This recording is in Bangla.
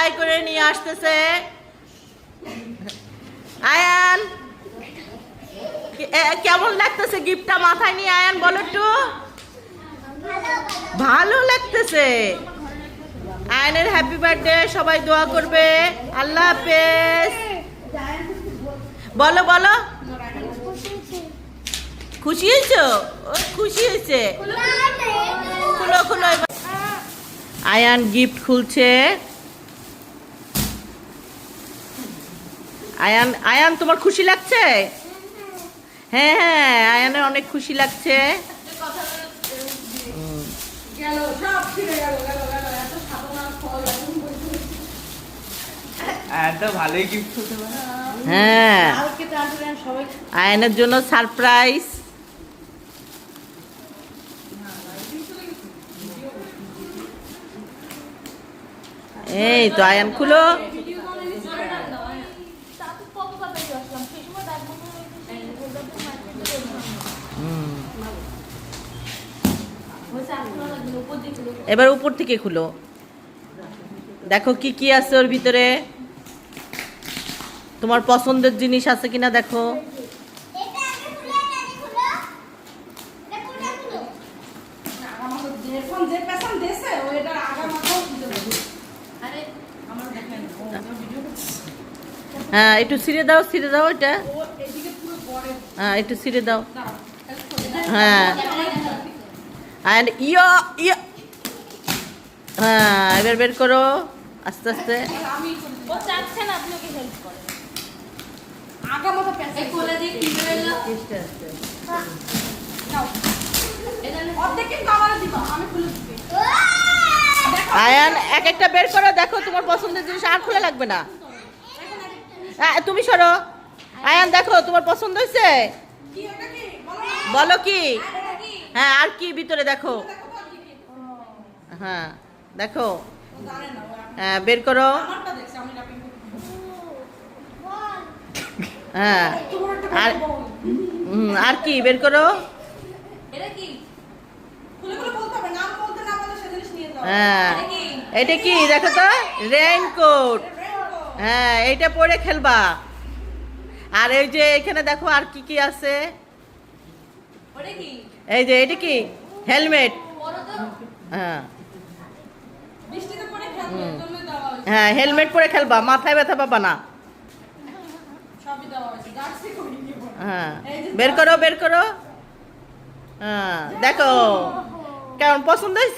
বাছাই করে নিয়ে আসতেছে। আয়ান কেমন লাগতেছে গিফটটা মাথায় নিয়ে? আয়ান বলো একটু। ভালো লাগতেছে। আয়ানের হ্যাপি বার্থডে, সবাই দোয়া করবে। আল্লাহ হাফেজ। বলো বলো, খুশি হয়েছো? খুশি হয়েছে। খুলো খুলো। আয়ান গিফট খুলছে। আয়ান আয়ান তোমার খুশি লাগছে? হ্যাঁ হ্যাঁ, আয়ানের অনেক খুশি লাগছে। হ্যাঁ, আয়ানের জন্য সারপ্রাইজ। এই তো আয়ান খুলো। এবার উপর থেকে খুলো, দেখো কি কি আছে ওর ভিতরে। তোমার পছন্দের জিনিস আছে কিনা দেখো। হ্যাঁ, একটু ছিঁড়ে দাও, ছিঁড়ে দাও এটা। হ্যাঁ, একটু ছিঁড়ে দাও। হ্যাঁ, and হ্যাঁ, এবার বের করো আস্তে আস্তে। আয়ান এক একটা বের করো, দেখো তোমার পছন্দের জিনিস আর খোলা লাগবে না। তুমি সরো। আয়ান দেখো তোমার পছন্দ হয়েছে? বলো কি? হ্যাঁ, আর কি ভিতরে দেখো। হ্যাঁ দেখো, হ্যাঁ বের করো। হ্যাঁ, আর আর কি বের করো। হ্যাঁ, এটা কি দেখো তো, রেইনকোট। হ্যাঁ, এইটা পরে খেলবা। আর এই যে এখানে দেখো আর কি কি আছে। এই যে এটা কি, হেলমেট। হ্যাঁ হ্যাঁ, হেলমেট পরে খেলবা, মাথায় ব্যথা পাবা না। হ্যাঁ, বের করো বের করো। হ্যাঁ দেখো কেমন পছন্দ হয়েছে।